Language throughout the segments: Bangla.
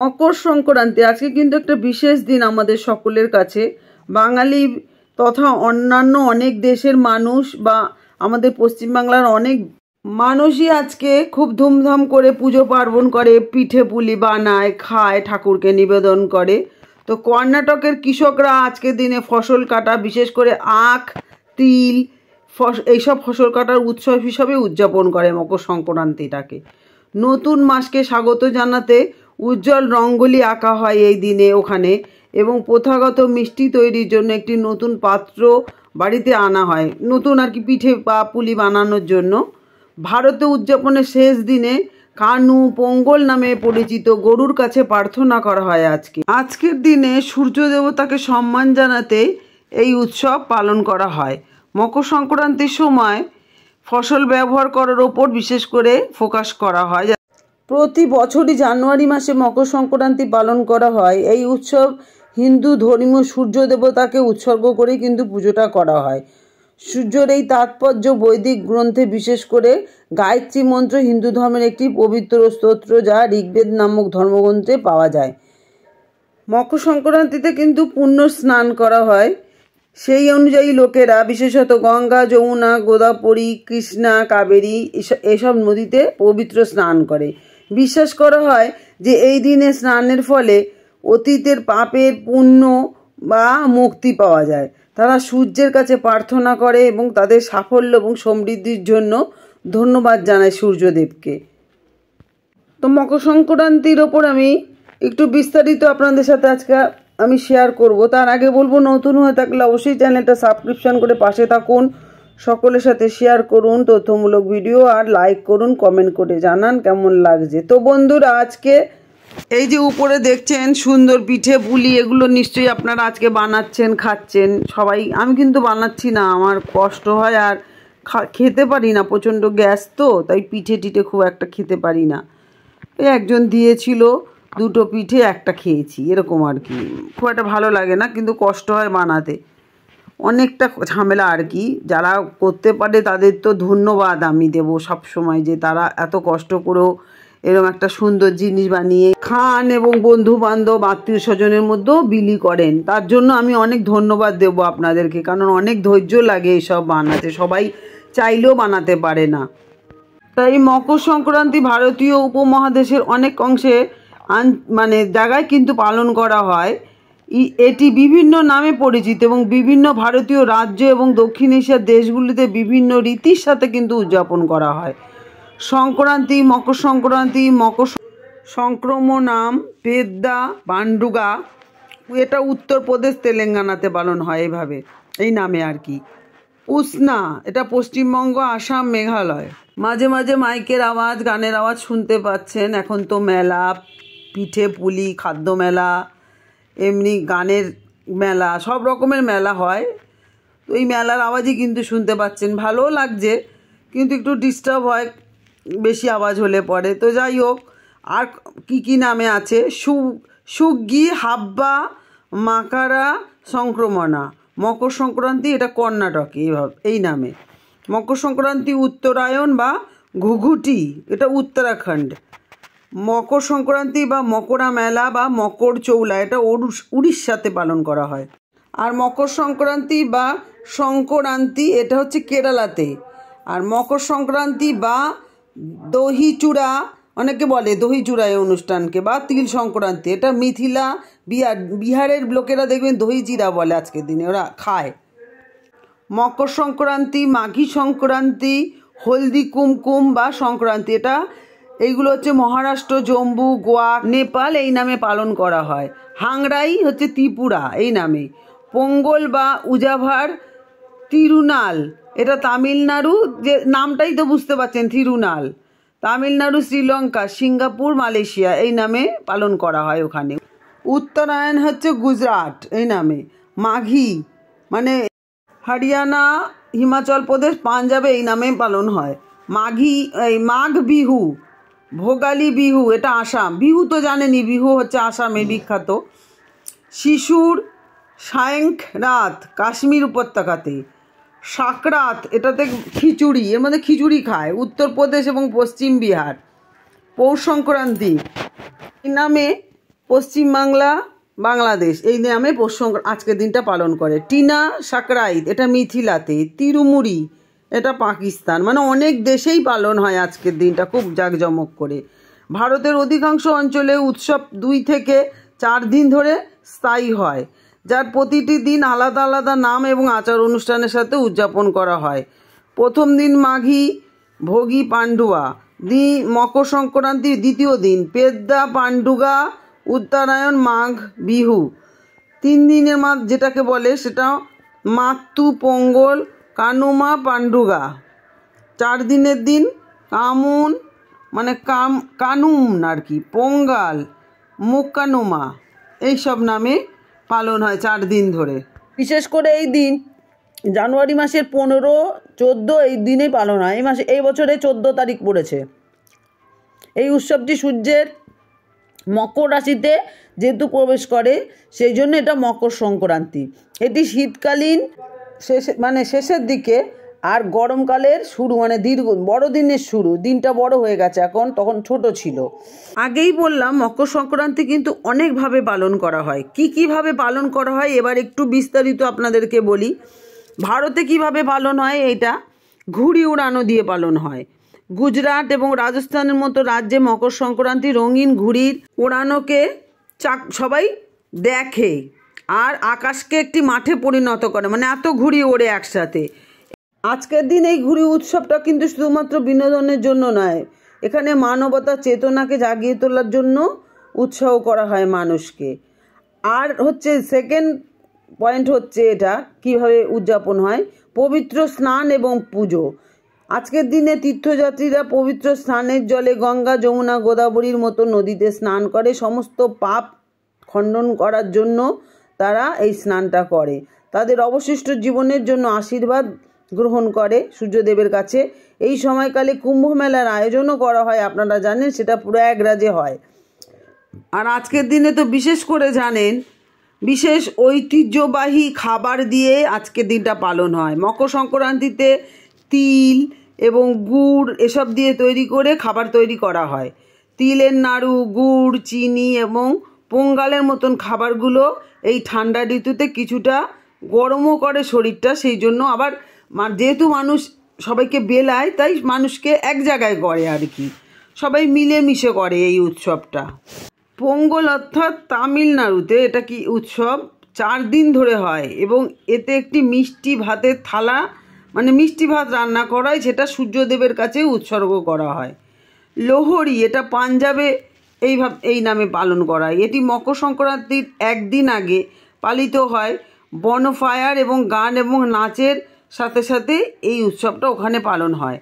মকর সংক্রান্তি আজকে কিন্তু একটা বিশেষ দিন আমাদের সকলের কাছে। বাঙালি তথা অন্যান্য অনেক দেশের মানুষ বা আমাদের পশ্চিমবাংলার অনেক মানুষই আজকে খুব ধুমধাম করে পুজো পার্বণ করে, পিঠে পুলি বানায়, খায়, ঠাকুরকে নিবেদন করে। তো কর্ণাটকের কৃষকরা আজকের দিনে ফসল কাটা, বিশেষ করে আখ, তিল, এইসব ফসল কাটার উৎসব হিসাবে উদযাপন করে মকর সংক্রান্তিটাকে। নতুন মাসকে স্বাগত জানাতে উজ্জ্বল রঙ্গোলি আঁকা হয় এই দিনে ওখানে, এবং প্রথাগত মিষ্টি তৈরির জন্য একটি নতুন পাত্র বাড়িতে আনা হয়, নতুন আর কি পিঠে বা পুলি বানানোর জন্য। ভারতে উদযাপনের শেষ দিনে কানু পোঙ্গল নামে পরিচিত গরুর কাছে প্রার্থনা করা হয়। আজকের দিনে সূর্য দেবতাকে সম্মান জানাতে এই উৎসব পালন করা হয়। মকর সংক্রান্তির সময় ফসল ব্যবহার করার ওপর বিশেষ করে ফোকাস করা হয়। প্রতি বছরই জানুয়ারি মাসে মকর সংক্রান্তি পালন করা হয়। এই উৎসব হিন্দু ধর্মীয় সূর্য দেবতাকে উৎসর্গ করে কিন্তু পুজোটা করা হয়। সূর্যের এই তাৎপর্য বৈদিক গ্রন্থে, বিশেষ করে গায়ত্রী মন্ত্র হিন্দু ধর্মের একটি পবিত্র স্তোত্র, যা ঋগ্বেদ নামক ধর্মগ্রন্থে পাওয়া যায়। মকর সংক্রান্তিতে কিন্তু পুণ্য স্নান করা হয়। সেই অনুযায়ী লোকেরা বিশেষত গঙ্গা, যমুনা, গোদাবরী, কৃষ্ণা, কাবেরী এসব নদীতে পবিত্র স্নান করে। বিশ্বাস করা হয় যে এই দিনে স্নানের ফলে অতীতের পাপের পুণ্য বা মুক্তি পাওয়া যায়। তারা সূর্যের কাছে প্রার্থনা করে এবং তাদের সাফল্য এবং সমৃদ্ধির জন্য ধন্যবাদ জানায় সূর্যদেবকে। তো মকর সংক্রান্তির ওপর আমি একটু বিস্তারিত আপনাদের সাথে আজকে আমি শেয়ার করব। তার আগে বলবো, নতুন হয়ে থাকলে অবশ্যই চ্যানেলটা সাবস্ক্রিপশন করে পাশে থাকুন, সকলের সাথে শেয়ার করুন তথ্যমূলক ভিডিও, আর লাইক করুন, কমেন্ট করে জানান কেমন লাগছে। তো বন্ধুরা, আজকে এই যে উপরে দেখছেন সুন্দর পিঠে পুলি, এগুলো নিশ্চয়ই আপনারা আজকে বানাচ্ছেন, খাচ্ছেন সবাই। আমি কিন্তু বানাচ্ছি না, আমার কষ্ট হয় আর খেতে পারি না, প্রচণ্ড গ্যাস তো, তাই পিঠে টিঠে খুব একটা খেতে পারি না। এই একজন দিয়েছিল দুটো পিঠে, একটা খেয়েছি, এরকম আর কি। খুব একটা ভালো লাগে না, কিন্তু কষ্ট হয় বানাতে, অনেকটা ঝামেলা আর কি। যারা করতে পারে তাদের তো ধন্যবাদ আমি দেবো সবসময়, যে তারা এত কষ্ট করেও এরকম একটা সুন্দর জিনিস বানিয়ে খান এবং বন্ধু বান্ধব আত্মীয় স্বজনের মধ্যেও বিলি করেন। তার জন্য আমি অনেক ধন্যবাদ দেবো আপনাদেরকে, কারণ অনেক ধৈর্য লাগে এসব বানাতে, সবাই চাইলেও বানাতে পারে না। তাই মকর সংক্রান্তি ভারতীয় উপমহাদেশের অনেক অংশে জায়গায় কিন্তু পালন করা হয়। এটি বিভিন্ন নামে পরিচিত এবং বিভিন্ন ভারতীয় রাজ্য এবং দক্ষিণ এশিয়ার দেশগুলিতে বিভিন্ন রীতির সাথে কিন্তু উদযাপন করা হয়। সংক্রান্তি, মকর সংক্রান্তি, মকর সংক্রমণাম, পেদ্দা, পান্ডুগা, এটা উত্তরপ্রদেশ তেলেঙ্গানাতে পালন হয় এইভাবে, এই নামে আর কি। উসনা, এটা পশ্চিমবঙ্গ, আসাম, মেঘালয়। মাঝে মাঝে মাইকের আওয়াজ, গানের আওয়াজ শুনতে পাচ্ছেন। এখন তো মেলা, পিঠে পুলি, খাদ্য মেলা, এমনি গানের মেলা, সব রকমের মেলা হয়। তো এই মেলার আওয়াজই কিন্তু শুনতে পাচ্ছেন, ভালোও লাগছে, কিন্তু একটু ডিস্টার্ব হয় বেশি আওয়াজ হলে পরে। তো যাই হোক, আর কি নামে আছে, সুগ্গি, হাব্বা, মাকারা সংক্রমণা, মকর সংক্রান্তি, এটা কর্ণাটকে এই নামে। মকর সংক্রান্তি উত্তরায়ণ বা ঘুঘুটি, এটা উত্তরাখণ্ড। মকর সংক্রান্তি বা মকরা মেলা বা মকর চৌলা, এটা উড়িষ্যাতে পালন করা হয়। আর মকর সংক্রান্তি বা সংক্রান্তি, এটা হচ্ছে কেরালাতে। আর মকর সংক্রান্তি বা দহি চূড়া, অনেকে বলে দহি চূড়া এই অনুষ্ঠানকে, বা তিল সংক্রান্তি, এটা মিথিলা, বিহারের লোকেরা দেখবেন দহি চিড়া বলে আজকের দিনে, ওরা খায়। মকর সংক্রান্তি, মাঘী সংক্রান্তি, হলদি কুমকুম বা সংক্রান্তি, এইগুলো হচ্ছে মহারাষ্ট্র, জম্মু, গোয়া, নেপাল এই নামে পালন করা হয়। হাংরাই হচ্ছে ত্রিপুরা এই নামে। পোঙ্গল বা উজাভার তিরুনাল, এটা তামিলনাড়ু, যে নামটাই তো বুঝতে পারছেন, তিরুনাল, তামিলনাড়ু, শ্রীলঙ্কা, সিঙ্গাপুর, মালয়েশিয়া এই নামে পালন করা হয় ওখানে। উত্তরায়ণ হচ্ছে গুজরাট এই নামে। মাঘী মানে হরিয়ানা, হিমাচল প্রদেশ, পাঞ্জাবে এই নামে পালন হয়। মাঘ বিহু, ভোগালী বিহু, এটা আসাম। বিহু তো জানেনই, বিহু হচ্ছে আসামে বিখ্যাত। শিশুর সায়ংক রাত, কাশ্মীর উপত্যকাতে। সাকরাত, এটাতে খিচুড়ি, এর মধ্যে খিচুড়ি খায়, উত্তরপ্রদেশ এবং পশ্চিম বিহার। পৌষ সংক্রান্তি এই নামে পশ্চিমবাংলা, বাংলাদেশ এই নামে আজকের দিনটা পালন করে। টিনা সাকরাইত এটা মিথিলাতে, তিরুমুরি এটা পাকিস্তান, মানে অনেক দেশেই পালন হয় আজকের দিনটা খুব জাঁকজমক করে। ভারতের অধিকাংশ অঞ্চলে উৎসব 2 থেকে 4 দিন ধরে স্থায়ী হয়, যার প্রতিটি দিন আলাদা আলাদা নাম এবং আচার অনুষ্ঠানের সাথে উদযাপন করা হয়। প্রথম দিন মাঘী ভোগী পাণ্ডুয়া, মকর সংক্রান্তির দ্বিতীয় দিন পেদ্দা পাণ্ডুগা, উত্তরায়ণ মাঘ বিহু। 3 দিনের যেটাকে বলে সেটা মাত্তু পোঙ্গল কানুমা পাণ্ডুগা। 4 দিনের দিন কামুন মানে কানুম আর কি, পোঙ্গাল মুক্কানুমা এইসব নামে পালন হয় 4 দিন ধরে। বিশেষ করে এই দিন জানুয়ারি মাসের 15, 14 এই দিনেই পালন হয়। এই বছরে 14 তারিখ পড়েছে। এই উৎসবটি সূর্যের মকর রাশিতে যেহেতু প্রবেশ করে সেই জন্য এটা মকর সংক্রান্তি। এটি শীতকালীন শেষের দিকে আর গরমকালের শুরু, মানে বড়দিনের শুরু। দিনটা বড় হয়ে গেছে এখন, তখন ছোট ছিল। আগেই বললাম মকর সংক্রান্তি কিন্তু অনেকভাবে পালন করা হয়। কীভাবে পালন করা হয় এবার একটু বিস্তারিত আপনাদেরকে বলি। ভারতে কিভাবে পালন হয়, এটা ঘুড়ি উড়ানো দিয়ে পালন হয়। গুজরাট এবং রাজস্থানের মতো রাজ্যে মকর সংক্রান্তি রঙিন ঘুড়ির ওড়ানোকে সবাই দেখে আর আকাশকে একটি মাঠে পরিণত করে, মানে এত ঘুড়ি ওড়ে একসাথে। আজকের দিন এই ঘুড়ি উৎসবটা কিন্তু শুধুমাত্র বিনোদনের জন্য নয়, এখানে মানবতার চেতনাকে জাগিয়ে তোলার জন্য উৎসাহ করা হয় মানুষকে। আর সেকেন্ড পয়েন্ট হচ্ছে এটা কিভাবে উদযাপন হয়, পবিত্র স্নান এবং পুজো। আজকের দিনে তীর্থযাত্রীরা পবিত্র স্নানের জলে গঙ্গা, যমুনা, গোদাবরীর মতো নদীতে স্নান করে সমস্ত পাপ খণ্ডন করার জন্য তারা এই স্নানটা করে। তাদের অবশিষ্ট জীবনের জন্য আশীর্বাদ গ্রহণ করে সূর্যদেবের কাছে। এই সময়কালে কুম্ভ মেলার আয়োজনও করা হয়, আপনারা জানেন সেটা প্রয়াগরাজে হয়। আর আজকের দিনে তো বিশেষ করে জানেন বিশেষ ঐতিহ্যবাহী খাবার দিয়ে আজকের দিনটা পালন হয়। মকর সংক্রান্তিতে তিল এবং গুড় এসব দিয়ে তৈরি করে খাবার তৈরি করা হয়। তিলের নাড়ু, গুড়, চিনি এবং পোঙ্গালের মতন খাবারগুলো এই ঠান্ডা ঋতুতে কিছুটা গরমও করে শরীরটা, সেই জন্য আবার যেহেতু মানুষ সবাইকে বেলায় তাই মানুষকে এক জায়গায় করে আর কি, সবাই মিলেমিশে করে এই উৎসবটা। পোঙ্গল অর্থাৎ তামিলনাড়ুতে এটা কি উৎসব 4 দিন ধরে হয় এবং এতে একটি মিষ্টি ভাতের থালা, মানে মিষ্টি ভাত রান্না করা হয়, সেটা সূর্যদেবের কাছে উৎসর্গ করা হয়। লোহরি এটা পাঞ্জাবে এই নামে পালন করা হয়। এটি মকর সংক্রান্তির 1 দিন আগে পালিত হয়। বনফায়ার এবং গান এবং নাচের সাথে সাথে এই উৎসবটা ওখানে পালন হয়।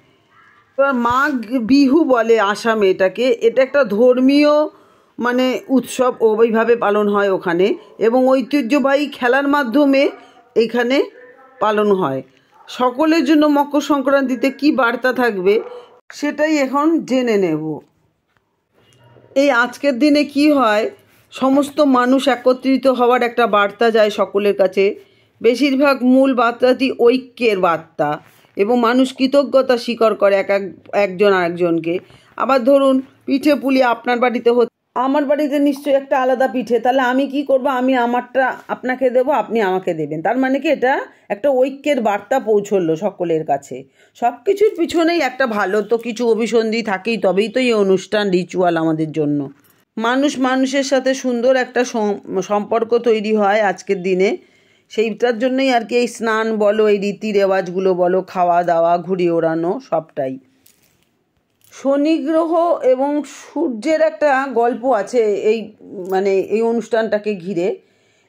এবার মাঘ বিহু বলে আসামে এটাকে, এটা একটা ধর্মীয় উৎসব ওইভাবে পালন হয় ওখানে এবং ঐতিহ্যবাহী খেলার মাধ্যমে এইখানে পালন হয়। সকলের জন্য মকর সংক্রান্তিতে কি বার্তা থাকবে সেটাই এখন জেনে নেব। এই আজকের দিনে কি হয়, সমস্ত মানুষ একত্রিত হওয়ার একটা বার্তা যায় সকলের কাছে। বেশিরভাগ মূল বার্তাটি ঐক্যের বার্তা এবং মানুষ কৃতজ্ঞতা স্বীকার করে একজন আরেকজনকে। আবার ধরুন পিঠে পুলি আপনার বাড়িতে হচ্ছে, আমার বাড়িতে নিশ্চয়ই একটা আলাদা পিঠে, তাহলে আমি কি করব, আমি আমারটা আপনাকে দেবো, আপনি আমাকে দেবেন। তার মানে কি এটা একটা ঐক্যের বার্তা পৌঁছলো সকলের কাছে। সব কিছুর পিছনেই একটা ভালো তো কিছু অভিসন্ধি থাকেই, তবেই তো এই অনুষ্ঠান রিচুয়াল আমাদের জন্য। মানুষ মানুষের সাথে সুন্দর একটা সম্পর্ক তৈরি হয় আজকের দিনে, সেইটার জন্যই আর কি এই স্নান বলো, এই রীতি রেওয়াজগুলো বলো, খাওয়া দাওয়া, ঘুড়ি ওড়ানো সবটাই। শনি গ্রহ এবং সূর্যের একটা গল্প আছে এই অনুষ্ঠানটাকে ঘিরে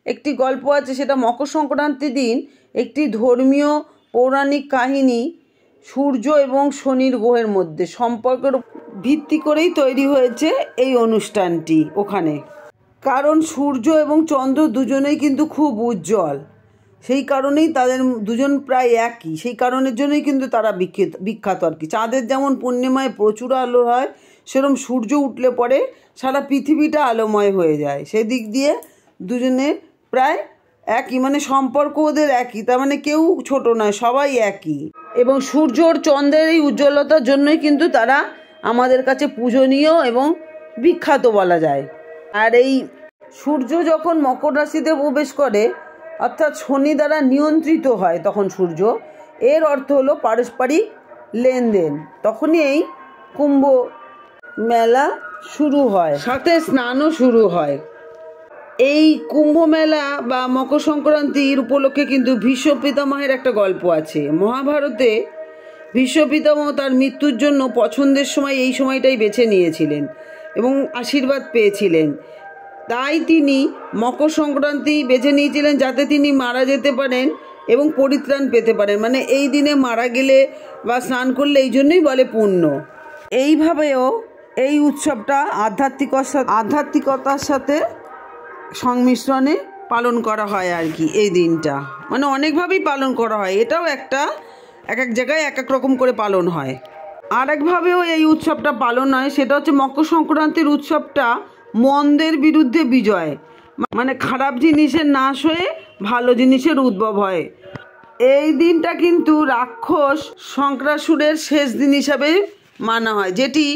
একটি গল্প আছে, সেটা মকর সংক্রান্তির দিন একটি ধর্মীয় পৌরাণিক কাহিনী সূর্য এবং শনির গ্রহের মধ্যে সম্পর্কের ভিত্তি করেই তৈরি হয়েছে এই অনুষ্ঠানটি ওখানে। কারণ সূর্য এবং চন্দ্র দুজনেই কিন্তু খুব উজ্জ্বল, সেই কারণেই তাদের দুজন প্রায় একই, সেই কারণের জন্যই কিন্তু তারা বিখ্যাত আর কি। চাঁদের যেমন পূর্ণিমায় প্রচুর আলো হয়, সেরকম সূর্য উঠলে পরে সারা পৃথিবীটা আলোময় হয়ে যায়। সেদিক দিয়ে দুজনে প্রায় একই, সম্পর্ক ওদের একই, তার কেউ ছোট নয়, সবাই একই। এবং সূর্য আর চন্দ্রের এই উজ্জ্বলতার জন্যই কিন্তু তারা আমাদের কাছে পূজনীয় এবং বিখ্যাত বলা যায়। আর এই সূর্য যখন মকর রাশিতে প্রবেশ করে অর্থাৎ শনি দ্বারা নিয়ন্ত্রিত হয় তখন সূর্য, এর অর্থ হলো পারস্পরিক লেনদেন। তখনই এই কুম্ভ মেলা শুরু হয়, সাথে স্নানও শুরু হয়। এই কুম্ভ মেলা বা মকর সংক্রান্তির উপলক্ষে কিন্তু ভীষ্ম পিতামহের একটা গল্প আছে। মহাভারতে ভীষ্ম পিতামহ তার মৃত্যুর জন্য পছন্দের সময় এই সময়টাই বেছে নিয়েছিলেন এবং আশীর্বাদ পেয়েছিলেন। তাই তিনি মকর সংক্রান্তি বেছে নিয়েছিলেন যাতে তিনি মারা যেতে পারেন এবং পরিত্রাণ পেতে পারেন। মানে এই দিনে মারা গেলে বা স্নান করলে এই জন্যই বলে পুণ্য। এইভাবেও এই উৎসবটা আধ্যাত্মিকতার সাথে সংমিশ্রণে পালন করা হয় আর কি। এই দিনটা মানে অনেকভাবেই পালন করা হয়, এটাও একটা এক এক জায়গায় এক এক রকম করে পালন হয়। আর একভাবেও এই উৎসবটা পালন হয়, সেটা হচ্ছে মকর সংক্রান্তির উৎসবটা মন্দের বিরুদ্ধে বিজয়, মানে খারাপ জিনিসের নাশ হয়ে ভালো জিনিসের উদ্ভব হয়। এই দিনটা কিন্তু রাক্ষস শঙ্করাসুরের শেষ দিন হিসাবে মানা হয়, যেটি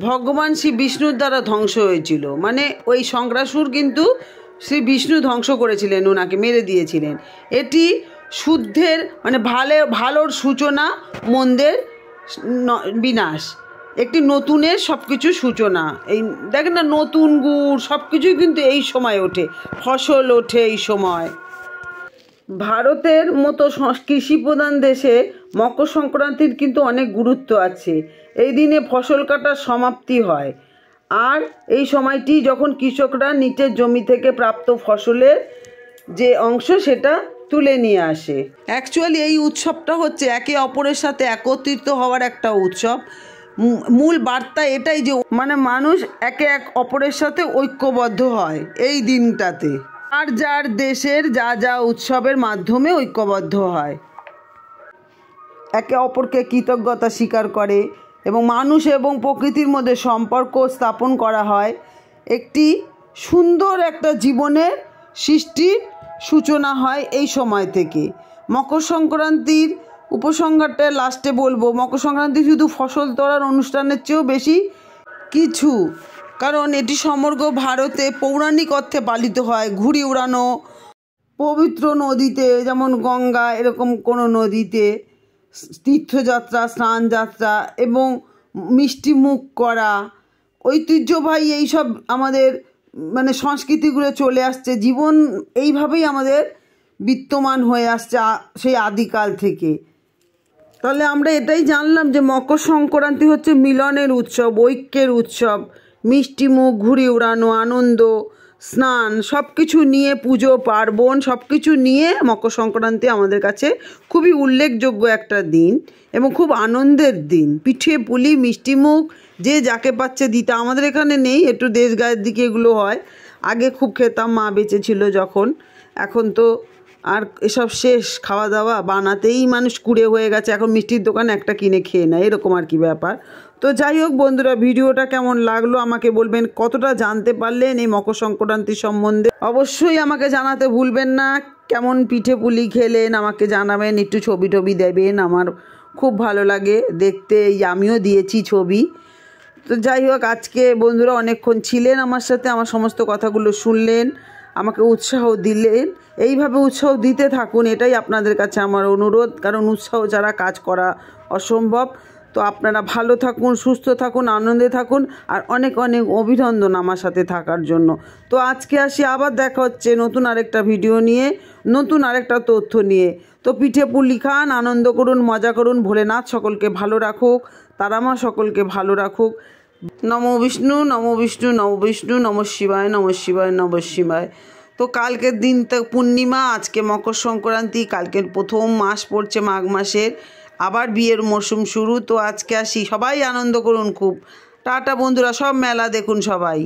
ভগবান শ্রী বিষ্ণুর দ্বারা ধ্বংস হয়েছিল। মানে ওই শঙ্করাসুর কিন্তু শ্রী বিষ্ণু ধ্বংস করেছিলেন, ওনাকে মেরে দিয়েছিলেন। এটি শুদ্ধের মানে ভালোর সূচনা, মন্দের বিনাশ, একটি নতুনের সব কিছু সূচনা। এই দেখেন না, নতুন গুড় সব কিছুই কিন্তু এই সময় ওঠে, ফসল ওঠে এই সময়। ভারতের মতো কৃষি প্রধান দেশে মকর সংক্রান্তির কিন্তু অনেক গুরুত্ব আছে। এই দিনে ফসল কাটার সমাপ্তি হয়, আর এই সময়টি যখন কৃষকরা নিচের জমি থেকে প্রাপ্ত ফসলের যে অংশ সেটা তুলে নিয়ে আসে। অ্যাকচুয়ালি এই উৎসবটা হচ্ছে একে অপরের সাথে একত্রিত হওয়ার একটা উৎসব। মূল বার্তা এটাই যে মানে মানুষ একে অপরের সাথে ঐক্যবদ্ধ হয় এই দিনটাতে, আর যার দেশের যা উৎসবের মাধ্যমে ঐক্যবদ্ধ হয়, একে অপরকে কৃতজ্ঞতা স্বীকার করে এবং মানুষ এবং প্রকৃতির মধ্যে সম্পর্ক স্থাপন করা হয়। একটি সুন্দর একটা জীবনের সৃষ্টির সূচনা হয় এই সময় থেকে। মকর সংক্রান্তির উপসংহারটা লাস্টে বলবো, মকর সংক্রান্তি শুধু ফসল তোলার অনুষ্ঠানের চেয়েও বেশি কিছু, কারণ এটি সমগ্র ভারতে পৌরাণিক অর্থে পালিত হয়। ঘুড়ি উড়ানো, পবিত্র নদীতে যেমন গঙ্গা এরকম কোনো নদীতে তীর্থযাত্রা, স্নানযাত্রা এবং মিষ্টি মুখ করা, ঐতিহ্যবাহী এইসব আমাদের মানে সংস্কৃতিগুলো চলে আসছে। জীবন এইভাবেই আমাদের বিদ্যমান হয়ে আসছে সেই আদিকাল থেকে। তাহলে আমরা এটাই জানলাম যে মকর সংক্রান্তি হচ্ছে মিলনের উৎসব, ঐক্যের উৎসব। মিষ্টি মুখ, ঘুড়ি উড়ানো, আনন্দ, স্নান সব কিছু নিয়ে, পুজো পার্বণ সব কিছু নিয়ে মকর সংক্রান্তি আমাদের কাছে খুবই উল্লেখযোগ্য একটা দিন এবং খুব আনন্দের দিন। পিঠে পুলি, মিষ্টি মুখ যে যাকে পাচ্ছে দিতে। আমাদের এখানে নেই, একটু দেশ গায়ের দিকে এগুলো হয়। আগে খুব খেতাম, মা বেঁচে ছিল যখন। এখন তো আর এসব শেষ, খাওয়া দাওয়া বানাতেই মানুষ কুড়ে হয়ে গেছে। এখন মিষ্টির দোকান একটা কিনে খেয়ে নেয়, এরকম আর কি ব্যাপার। তো যাই হোক বন্ধুরা, ভিডিওটা কেমন লাগলো আমাকে বলবেন। কতটা জানতে পারলেন এই মকর সংক্রান্তি সম্বন্ধে অবশ্যই আমাকে জানাতে ভুলবেন না। কেমন পিঠে পুলি খেলেন আমাকে জানাবেন, একটু ছবি টবি দেবেন, আমার খুব ভালো লাগে দেখতে। আমিও দিয়েছি ছবি। তো যাই হোক, আজকে বন্ধুরা অনেকক্ষণ ছিলেন আমার সাথে, আমার সমস্ত কথাগুলো শুনলেন, আমাকে উৎসাহ দিলেন। এইভাবে উৎসাহ দিতে থাকুন, এটাই আপনাদের কাছে আমার অনুরোধ, কারণ উৎসাহ ছাড়া কাজ করা অসম্ভব। তো আপনারা ভালো থাকুন, সুস্থ থাকুন, আনন্দে থাকুন, আর অনেক অনেক অভিনন্দন আমার সাথে থাকার জন্য। তো আজকে আসি, আবার দেখা হচ্ছে নতুন আরেকটা ভিডিও নিয়ে, নতুন আরেকটা তথ্য নিয়ে। তো পিঠে পুলি খান, আনন্দ করুন, মজা করুন। ভোলেনাথ সকলকে ভালো রাখুক, তারামা সকলকে ভালো রাখুক। নমো বিষ্ণু, নমো বিষ্ণু, নমো বিষ্ণু, নমঃ শিবায়, নমঃ শিবায়, নমঃ শিবায়। তো কালকের দিন তো পূর্ণিমা, আজকে মকর সংক্রান্তি, কালকের প্রথম মাস পড়ছে মাঘ মাসের, আবার বিয়ের মরশুম শুরু। তো আজকে আসি, সবাই আনন্দ করুন খুব। টাটা বন্ধুরা, সব মেলা দেখুন সবাই।